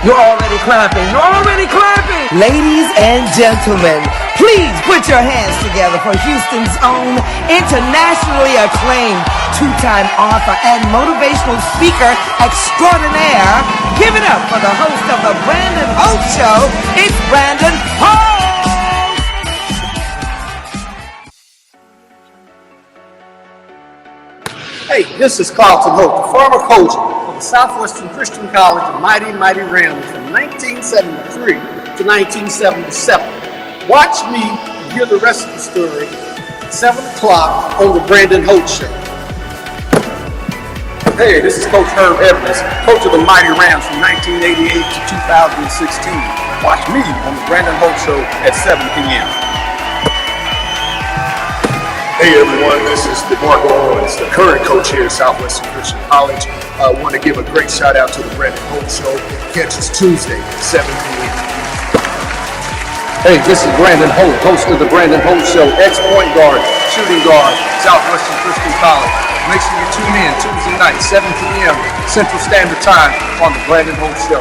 You're already clapping. You're already clapping. Ladies and gentlemen, please put your hands together for Houston's own internationally acclaimed two-time author and motivational speaker extraordinaire. Give it up for the host of the Brandon Holt Show. It's Brandon Holt. Hey, this is Carlton Holt, the former coach of the Southwestern Christian College of Mighty Rams from 1973 to 1977. Watch me hear the rest of the story at 7 o'clock on the Brandon Holt Show. Hey, this is Coach Herb Evans, coach of the Mighty Rams from 1988 to 2016. Watch me on the Brandon Holt Show at 7 p.m. Hey everyone, this is DeMarco Owens, the current coach here at Southwestern Christian College. I want to give a great shout out to the Brandon Holt Show. Catch us Tuesday, 7 p.m. Hey, this is Brandon Holt, host of the Brandon Holt Show, ex-point guard, shooting guard, Southwestern Christian College. Make sure you tune in Tuesday night, 7 p.m. Central Standard Time on the Brandon Holt Show.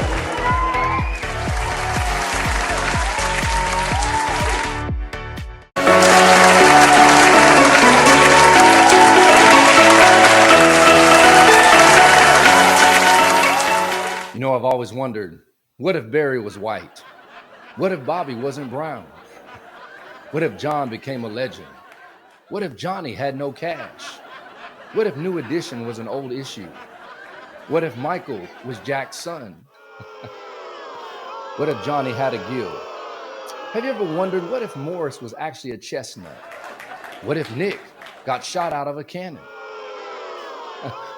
You know, I've always wondered, what if Barry was white? What if Bobby wasn't brown? What if John became a legend? What if Johnny had no cash? What if New Edition was an old issue? What if Michael was Jack's son? What if Johnny had a gill? Have you ever wondered, what if Morris was actually a chestnut? What if Nick got shot out of a cannon?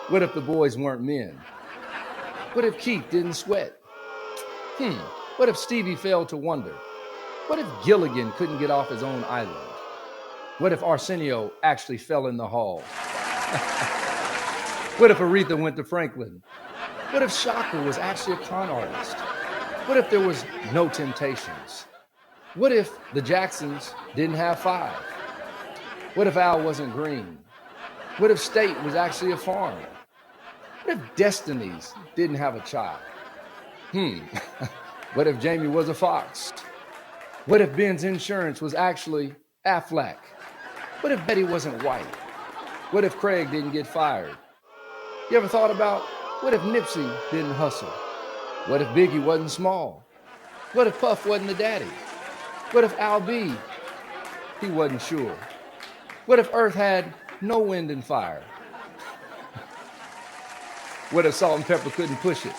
What if the boys weren't men? What if Keith didn't sweat? What if Stevie failed to wonder? What if Gilligan couldn't get off his own island? What if Arsenio actually fell in the hall? What if Aretha went to Franklin? What if Shaka was actually a con artist? What if there was no Temptations? What if the Jacksons didn't have 5? What if Al wasn't green? What if State was actually a farm? What if Destinies didn't have a child? What if Jamie was a fox? What if Ben's insurance was actually Aflac? What if Betty wasn't white? What if Craig didn't get fired? You ever thought about, what if Nipsey didn't hustle? What if Biggie wasn't small? What if Puff wasn't the daddy? What if Al B, he wasn't sure? What if Earth had no wind and fire? What if Salt and Pepper couldn't push it?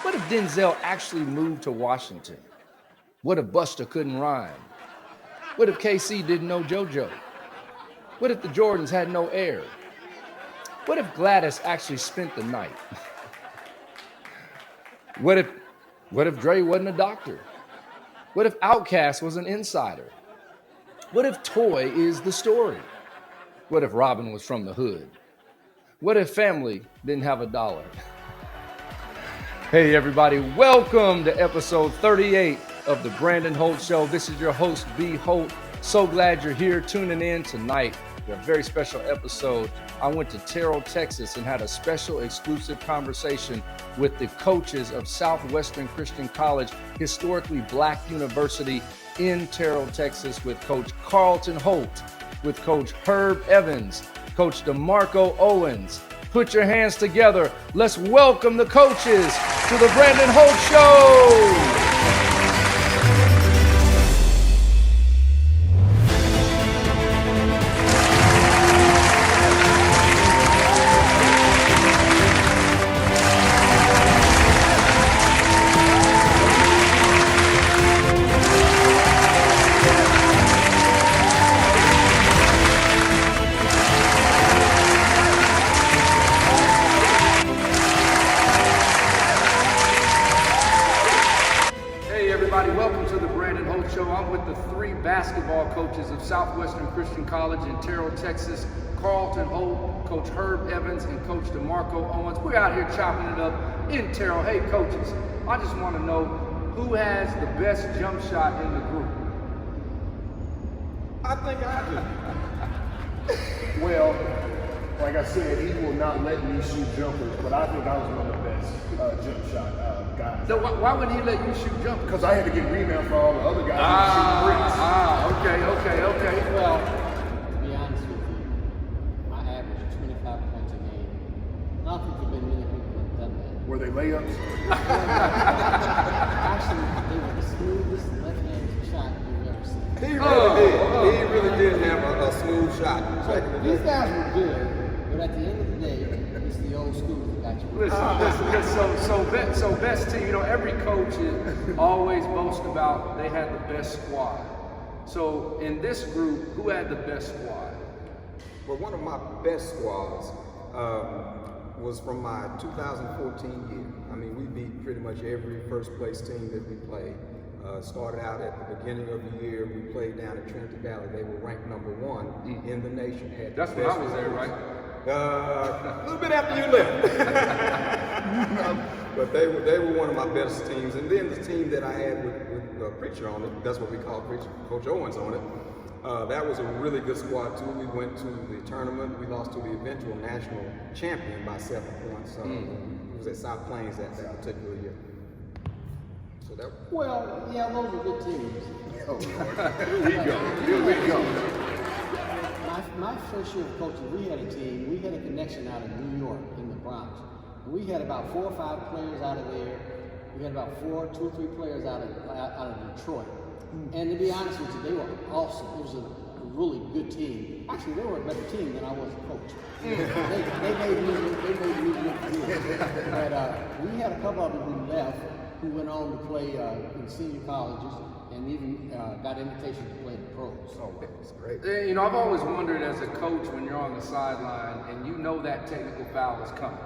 What if Denzel actually moved to Washington? What if Buster couldn't rhyme? What if KC didn't know JoJo? What if the Jordans had no air? What if Gladys actually spent the night? What if Dre wasn't a doctor? What if Outkast was an insider? What if Toy is the story? What if Robin was from the hood? What if family didn't have $1? Hey everybody, welcome to episode 38 of the Brandon Holt Show. This is your host, B. Holt. So glad you're here tuning in tonight. We have a very special episode. I went to Terrell, Texas and had a special exclusive conversation with the coaches of Southwestern Christian College, historically black university in Terrell, Texas, with Coach Carlton Holt, with Coach Herb Evans, Coach DeMarco Owens. Put your hands together. Let's welcome the coaches to the Brandon Holt Show. Basketball coaches of Southwestern Christian College in Terrell, Texas, Carlton Holt, Coach Herb Evans, and Coach DeMarco Owens. We're out here chopping it up in Terrell. Hey, coaches, I just want to know who has the best jump shot in the group? I think I do. Well, like I said, he will not let me shoot jumpers, but I think I was one of the best. best jump shot guys. So why would he let you shoot jump? Because I had to get rebound for all the other guys who shoot bricks. Okay. Well, to be honest with you, my average is 25 points a game. I don't think there have been many people that have done that. Were they layups? Actually, they were the smoothest left-handed shot you've ever seen. He really did. He really did have a smooth shot. These guys were good, but at the end of the day, it's the old school that got you. Listen, so best team, you know, every coach always boasts about they had the best squad. So in this group, who had the best squad? Well, one of my best squads was from my 2014 year. I mean, we beat pretty much every first place team that we played. Started out at the beginning of the year, we played down at Trinity Valley. They were ranked #1 in the nation. That's when I was there, right? A little bit after you left. But they were one of my best teams. And then the team that I had with Preacher on it, that's what we call Preacher, Coach Owens on it, that was a really good squad too. We went to the tournament. We lost to the eventual national champion by 7 points. It was at South Plains that particular year. So that. Well, yeah, those were good teams. Oh, Lord. Here we go. My first year of coaching, we had a team. We had a connection out of New York in the Bronx. We had about 4 or 5 players out of there. We had about 2 or 3 players out of Detroit. And to be honest with you, they were awesome. It was a really good team. Actually, they were a better team than I was a coach. They made me look good. But we had a couple of them who left, who went on to play in senior colleges, and even got invitations to play in the pros. Oh, that's great. You know, I've always wondered as a coach when you're on the sideline and you know that technical foul is coming.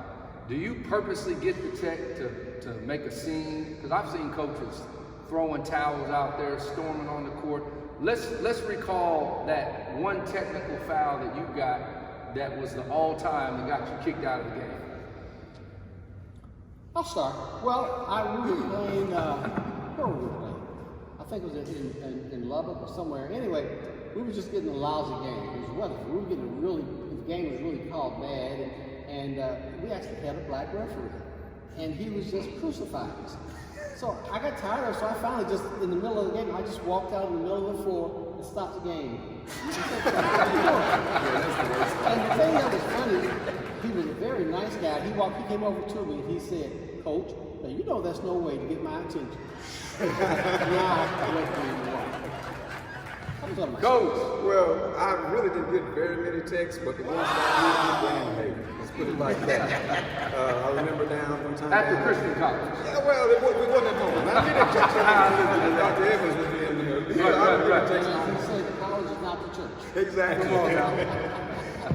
Do you purposely get the tech to make a scene? Because I've seen coaches throwing towels out there, storming on the court. Let's recall that one technical foul that you got that was the all-time that got you kicked out of the game. I'll start. Well, we were playing, where were we playing? I think it was in Lubbock or somewhere. Anyway, we were just getting a lousy game. It was Weatherford. We were getting the game was really called bad, and we actually had a black referee. And he was just crucifying us. So I got tired of it, so I finally just, in the middle of the game, I just walked out in the middle of the floor and stopped the game. And the thing that was funny, he was a very nice guy. He came over to me and he said, "Coach, now you know that's no way to get my attention." Coach! Well, I really didn't get very many texts, but the ones that I did, hey, let's put it like that. I remember down one time. At the Christian college. Yeah, well, we wasn't at home. Now, we didn't text Dr. Evans would be in there. He said the college is not the church. Exactly.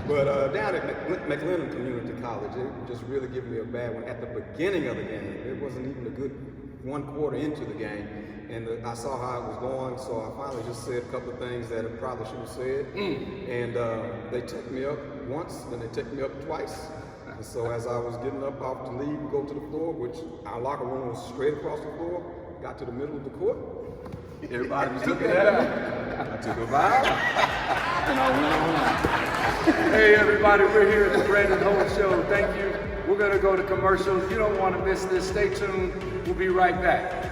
But down at McLennan Community College, it just really gave me a bad one at the beginning of the game. It wasn't even a good 1 quarter into the game, and I saw how it was going, so I finally just said a couple of things that I probably should have said. And they took me up once, then they took me up twice. And so as I was getting up off to leave and go to the floor, which our locker room was straight across the floor, got to the middle of the court. Everybody was looking at me. I took a bow. Hey everybody, we're here at the Brandon Holt Show. Thank you. We're going to go to commercials. You don't want to miss this. Stay tuned. We'll be right back.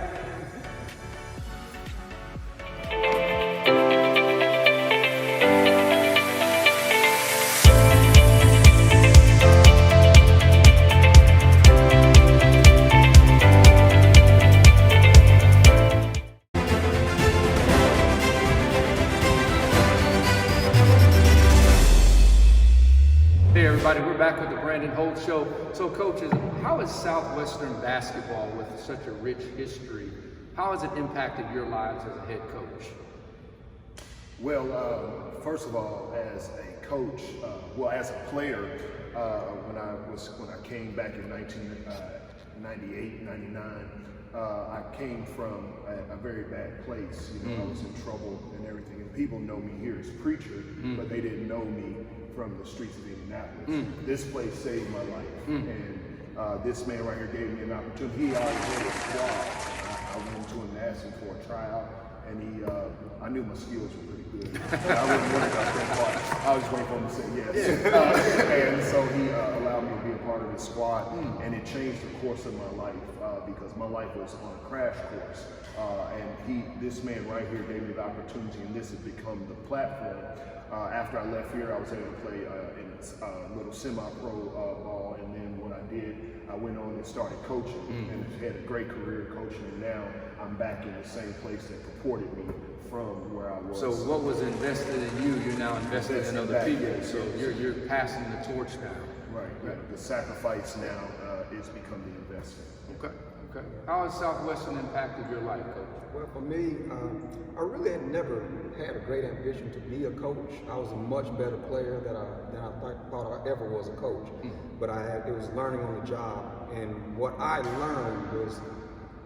Hey everybody, we're back with the Brandon Holt Show. So coaches, how is Southwestern basketball with such a rich history, how has it impacted your lives as a head coach? Well, first of all, as a coach, as a player, when I came back in 1998, 99, I came from a very bad place. You know, I was in trouble and everything, and people know me here as Preacher, but they didn't know me from the streets of Indianapolis. This place saved my life, and this man right here gave me an opportunity. He already had a squad. I went to him and asked him for a tryout, and he, I knew my skills were pretty good. I wasn't worried about that part. I was waiting for him to say yes. And so he allowed me to be a part of his squad, and it changed the course of my life because my life was on a crash course. This man right here gave me the opportunity, and this has become the platform. After I left here, I was able to play in a little semi-pro ball, and then when I did, I went on and started coaching, and had a great career coaching, and now I'm back in the same place that purported me from where I was. So what was invested in you, you're now invested in other people. Yes, so you're passing the torch now. Right. The sacrifice now is become the investment. Okay. How has Southwestern impacted your life, Coach? Well, for me, I really had never had a great ambition to be a coach. I was a much better player than I thought I ever was a coach. But it was learning on the job, and what I learned was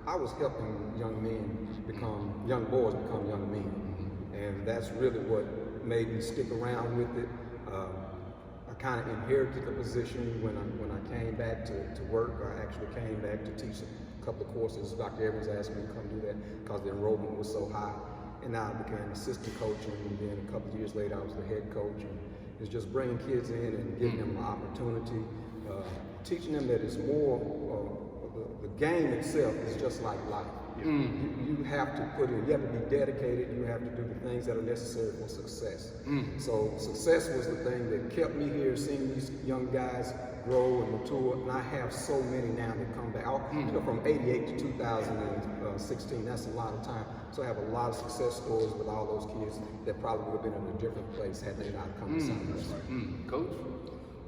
I was helping young boys become young men, and that's really what made me stick around with it. I kind of inherited the position when I came back to work. I actually came back to teach a couple of courses. Dr. Evans asked me to come do that because the enrollment was so high. And now I became assistant coaching, and then a couple of years later I was the head coach. And it's just bringing kids in and giving them an opportunity, teaching them that it's more, the game itself is just like life. You have to put in, you have to be dedicated, you have to do the things that are necessary for success. So success was the thing that kept me here, seeing these young guys grow and mature, and I have so many now that come back. From 88 to 2016, that's a lot of time. So I have a lot of success stories with all those kids that probably would have been in a different place had they not come to Southwestern. Coach?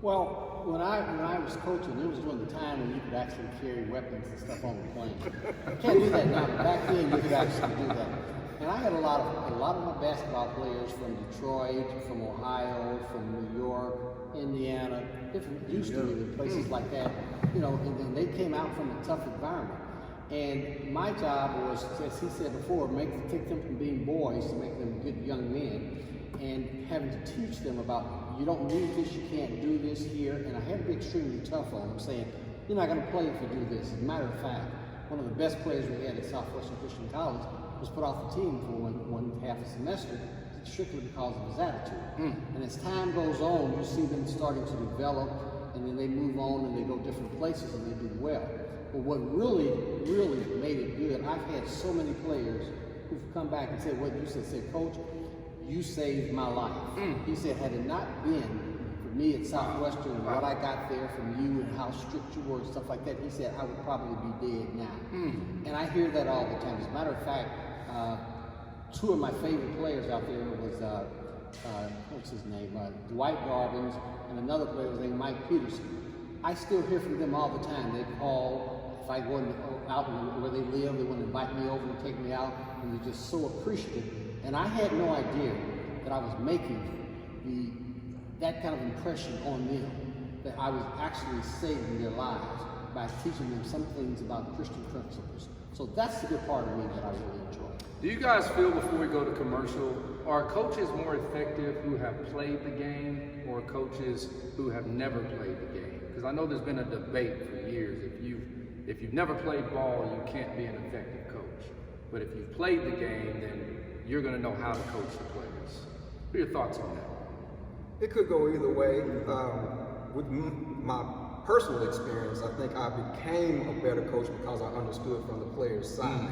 Well, when I was coaching, it was during the time when you could actually carry weapons and stuff on the plane. You can't do that now, but back then you could actually do that. And I had a lot of my basketball players from Detroit, from Ohio, from New York, Indiana, different Houston, even places like that. And they came out from a tough environment. And my job was, as he said before, take them from being boys to make them good young men, and having to teach them about, you don't need this, you can't do this here. And I had to be extremely tough on them, saying, you're not going to play if you do this. As a matter of fact, one of the best players we had at Southwestern Christian College was put off the team for one half a semester, strictly because of his attitude. And as time goes on, you see them starting to develop, and then they move on and they go different places and they do well. But what really, really made it good, I've had so many players who've come back and said what you said, Coach, you saved my life. He said, had it not been for me at Southwestern and what I got there from you and how strict you were and stuff like that, he said, I would probably be dead now. And I hear that all the time. As a matter of fact, two of my favorite players out there was, what's his name, Dwight Garbins, and another player was named Mike Peterson. I still hear from them all the time. They call, if I go out where they live, they want to invite me over and take me out, and they're just so appreciative. And I had no idea that I was making that kind of impression on them, that I was actually saving their lives by teaching them some things about Christian principles. So that's the good part of me that I really enjoy. Do you guys feel, before we go to commercial, are coaches more effective who have played the game or coaches who have never played the game? Because I know there's been a debate for years. If you've never played ball, you can't be an effective coach. But if you've played the game, then you're going to know how to coach the players. What are your thoughts on that? It could go either way. With my personal experience, I think I became a better coach because I understood from the players' side.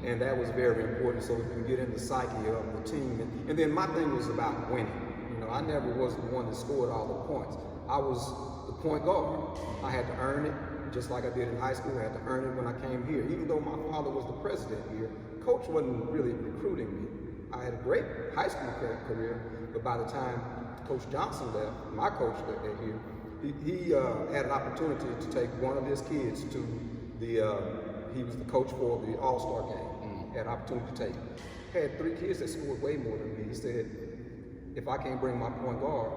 And that was very important, so we can get in the psyche of the team. And then my thing was about winning. I never was the one that scored all the points. I was the point guard. I had to earn it, just like I did in high school. I had to earn it when I came here. Even though my father was the president here, Coach wasn't really recruiting me. I had a great high school career, but by the time Coach Johnson left, my coach here, he had an opportunity to take one of his kids to he was the coach for the All-Star game. Had an opportunity to take. Had 3 kids that scored way more than me. He said, if I can't bring my point guard,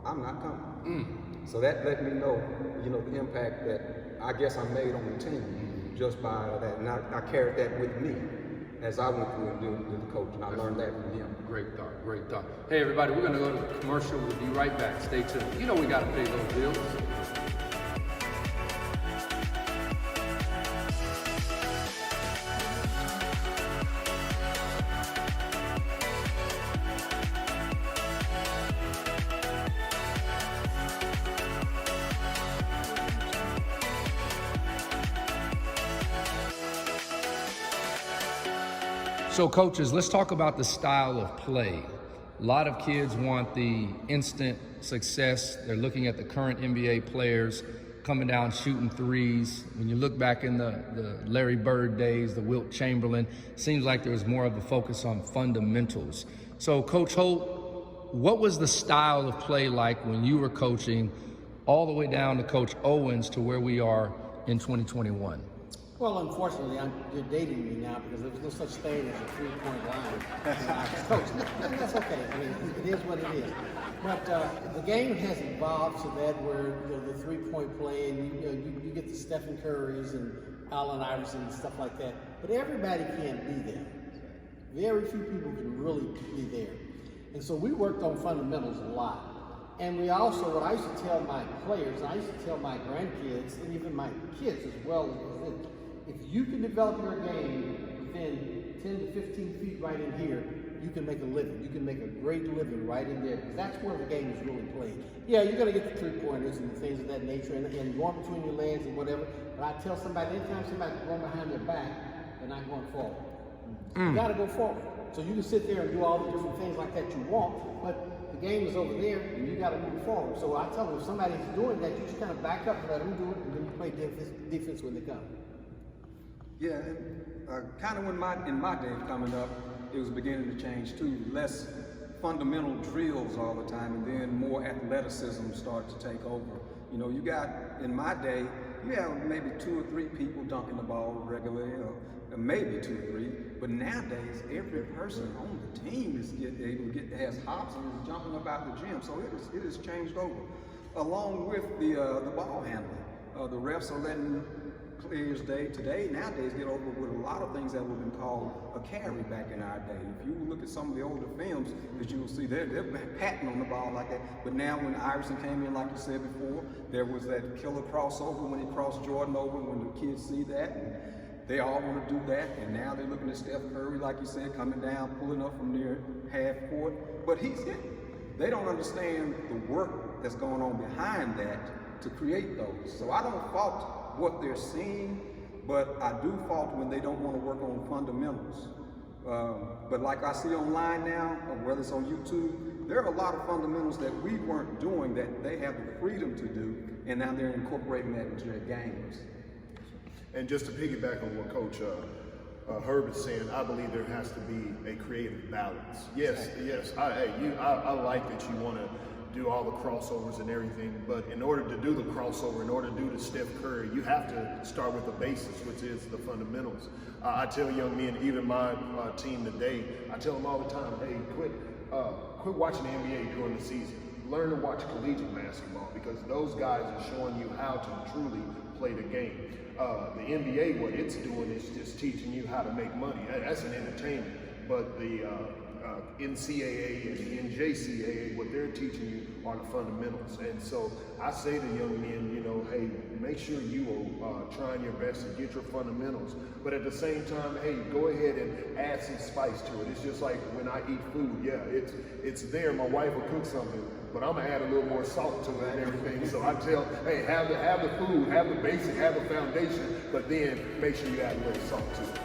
I'm not coming. So that let me know, the impact that I guess I made on the team just by that. And I carried that with me as I went through and did the coach, and I learned that from him. Great thought. Hey everybody, we're gonna go to the commercial. We'll be right back. Stay tuned. We gotta pay those bills. So coaches, let's talk about the style of play. A lot of kids want the instant success. They're looking at the current NBA players coming down shooting threes. When you look back in the Larry Bird days, the Wilt Chamberlain, seems like there was more of a focus on fundamentals. So Coach Holt, what was the style of play like when you were coaching all the way down to Coach Owens to where we are in 2021? Well, unfortunately, you're dating me now because there's no such thing as a three-point line when I was coaching. And that's okay. I mean, it is what it is. But the game has evolved to that where the three-point play, and you get the Stephen Currys and Allen Iverson and stuff like that. But everybody can't be there. Very few people can really be there. And so we worked on fundamentals a lot. And we also, what I used to tell my players, and I used to tell my grandkids, and even my kids as well, is that if you can develop your game within 10 to 15 feet right in here, you can make a living. You can make a great living right in there, because that's where the game is really played. Yeah, you're going to get the three-pointers and things of that nature, and going between your legs and whatever, but I tell somebody, anytime somebody's going behind their back, they're not going forward. You got to go forward. So you can sit there and do all the different things like that you want, but the game is over there, and you got to move forward. So I tell them, if somebody's doing that, you just kind of back up and let them do it, and then you play defense when they come. Yeah, kind of in my day coming up, it was beginning to change too. Less fundamental drills all the time, and then more athleticism started to take over. You know, you got, in my day, you have maybe 2 or 3 people dunking the ball regularly, or maybe 2 or 3. But nowadays, every person on the team is has hops and is jumping about the gym. So it has changed over, along with the ball handling. The refs are letting players nowadays get over with a lot of things that would have been called a carry back in our day. If you look at some of the older films, that you will see they're patting on the ball like that. But now when Iverson came in, like you said before, there was that killer crossover when he crossed Jordan over, when the kids see that, and they all want to do that. And now they're looking at Steph Curry, like you said, coming down, pulling up from near half court, but he's hitting. They don't understand the work that's going on behind that to create those. So I don't fault what they're seeing, but I do fault when they don't want to work on fundamentals. But like I see online now, or whether it's on YouTube, there are a lot of fundamentals that we weren't doing that they have the freedom to do, and now they're incorporating that into their games. And just to piggyback on what Coach Herb is saying, I believe there has to be a creative balance. Yes, I like that you want to do all the crossovers and everything, but in order to do the crossover, in order to do the Steph Curry, you have to start with the basics, which is the fundamentals. I tell young men, even my team today, I tell them all the time, hey, quit watching the NBA during the season. Learn to watch collegiate basketball, because those guys are showing you how to truly play the game. The NBA, what it's doing is just teaching you how to make money. That's an entertainment, but the NCAA and the NJCAA, what they're teaching you are the fundamentals. And so I say to young men, hey, make sure you are trying your best to get your fundamentals, but at the same time, hey, go ahead and add some spice to it. It's just like when I eat food, yeah, it's there. My wife will cook something, but I'm gonna add a little more salt to it and everything. So I tell, hey, have the food, have the basic, have the foundation, but then make sure you add a little salt to it.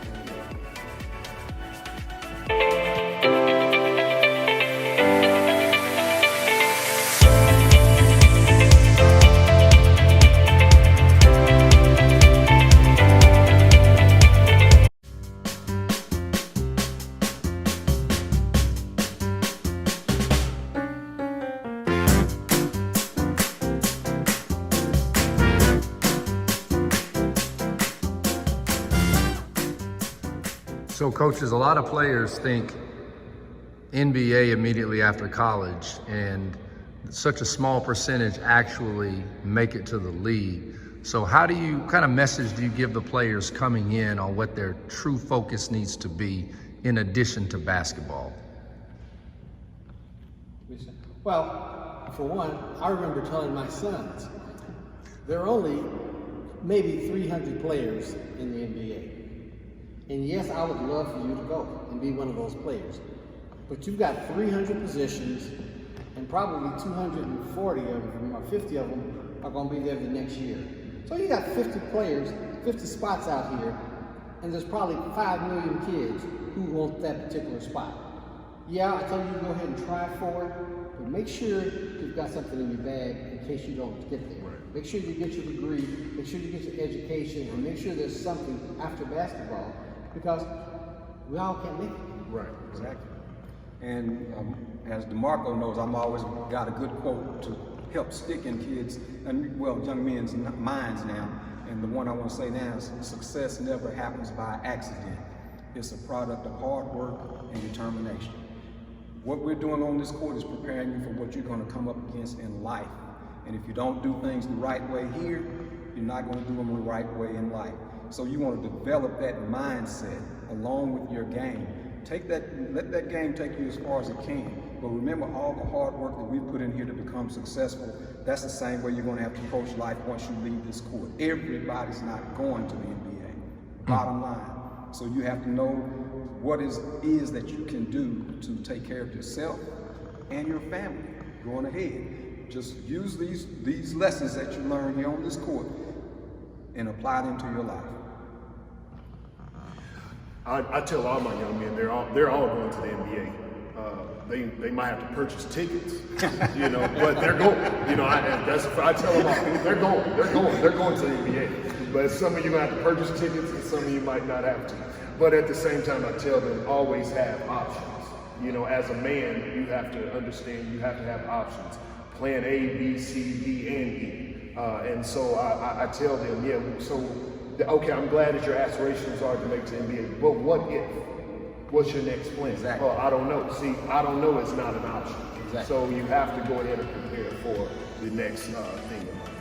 So coaches, a lot of players think NBA immediately after college, and such a small percentage actually make it to the league. So what kind of message do you give the players coming in on what their true focus needs to be in addition to basketball? Well, for one, I remember telling my sons, there are only maybe 300 players in the NBA. And yes, I would love for you to go and be one of those players. But you've got 300 positions, and probably 240 of them, or 50 of them, are going to be there the next year. So you got 50 players, 50 spots out here, and there's probably 5 million kids who want that particular spot. Yeah, I tell you to go ahead and try for it, but make sure you've got something in your bag in case you don't get there. Right. Make sure you get your degree, make sure you get your education, and make sure there's something after basketball, because we all can't make it. Right. Exactly. And as DeMarco knows, I'm always got a good quote to help stick in kids and, well, young men's minds now. And the one I want to say now is success never happens by accident. It's a product of hard work and determination. What we're doing on this court is preparing you for what you're going to come up against in life. And if you don't do things the right way here, you're not going to do them the right way in life. So you want to develop that mindset along with your game. Let that game take you as far as it can. But remember all the hard work that we put in here to become successful. That's the same way you're going to have to approach life once you leave this court. Everybody's not going to the NBA. Bottom line. So you have to know what is that you can do to take care of yourself and your family going ahead. Just use these lessons that you learn here on this court and apply them to your life. I tell all my young men they're all going to the NBA. They might have to purchase tickets, but they're going. I tell them all they're going to the NBA. But some of you gonna have to purchase tickets, and some of you might not have to. But at the same time, I tell them always have options. As a man, you have to understand you have to have options. Plan A, B, C, D, and E. And so I tell them, okay, I'm glad that your aspirations are to make the NBA, but what if? What's your next plan? Exactly. Well, I don't know. See, I don't know is not an option. Exactly. So you have to go ahead and prepare for the next thing in life.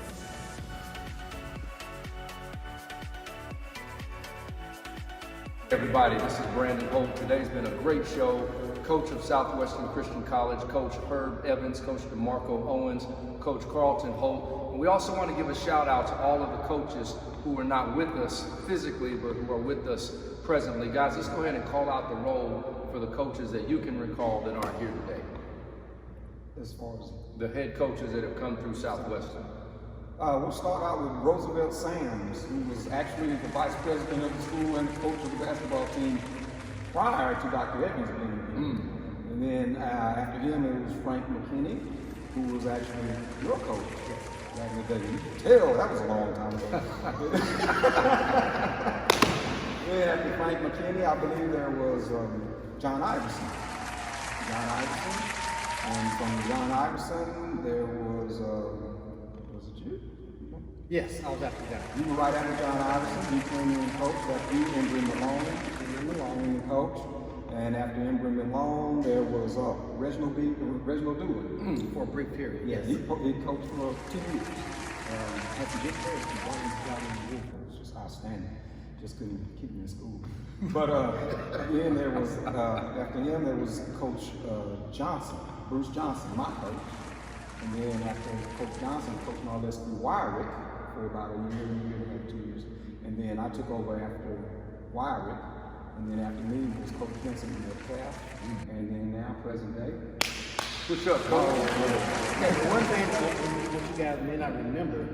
Everybody, this is Brandon Holt. Today's been a great show. Coach of Southwestern Christian College, Coach Herb Evans, Coach DeMarco Owens, Coach Carlton Holt. And we also want to give a shout out to all of the coaches who are not with us physically, but who are with us presently. Guys, let's go ahead and call out the roll for the coaches that you can recall that aren't here today. As far as the head coaches that have come through Southwestern. We'll start out with Roosevelt Sams, who was actually the vice president of the school and the coach of the basketball team prior to Dr. Evans being here. And then after him, it was Frank McKinney, who was actually your coach back in the day. You can tell that was a long time ago. Then after Frank McKinney, I believe there was John Iverson. And from John Iverson, there was it you? Yes, I was after that. You were right after John Iverson. You came in and coached. After you, Embry Malone coach. And after Embry Malone, there was Reginald Doolin. For a brief period, yes. He coached for 2 years. Had some good players. It's just outstanding. Just couldn't keep me in school. But then there was, after him, there was Coach Johnson, Bruce Johnson, my coach. And then after Coach Johnson, Coach all this through Wyrick for about a year and a half, 2 years. And then I took over after Wyrick. And then after me was Coach Vincent Metcalf. And then now, present day. What's up, Coach? One thing that you guys may not remember,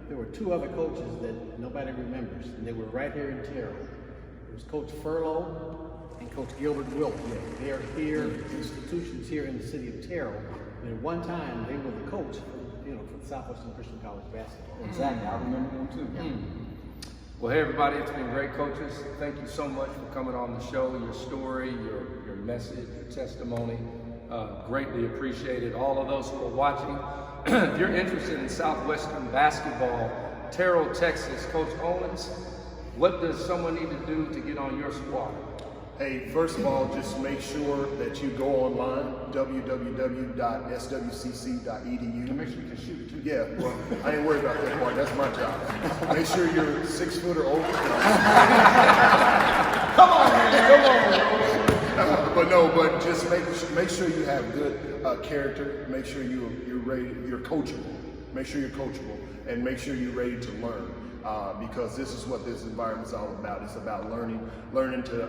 there were 2 other coaches that nobody remembers, and they were right here in Terrell. It was Coach Furlow and Coach Gilbert Wilton. They are here, institutions here in the city of Terrell. And at one time, they were the coach, for the Southwestern Christian College basketball. Exactly, I remember them too. Well, hey everybody, it's been great, coaches. Thank you so much for coming on the show. Your story, your message, your testimony, greatly appreciated. All of those who are watching, if you're interested in Southwestern basketball, Terrell, Texas, Coach Owens, what does someone need to do to get on your squad? Hey, first of all, just make sure that you go online, www.swcc.edu. Make sure you can shoot too. Yeah, well, I ain't worried about that part. That's my job. Make sure you're 6 foot or over. Come on, man. But just make sure you have good character. Make sure you're ready. You're coachable. Make sure you're coachable, and make sure you're ready to learn. Because this is what this environment is all about. It's about learning to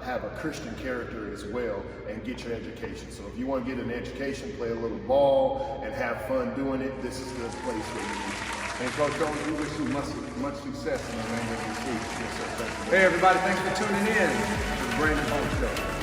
have a Christian character as well and get your education. So if you want to get an education, play a little ball and have fun doing it, this is the place where you need to be. And Coach Jones, we wish you much success in the remainder of your season. Yes, sir. Thank you. Hey, everybody, thanks for tuning in to the Brandon Holmes Show.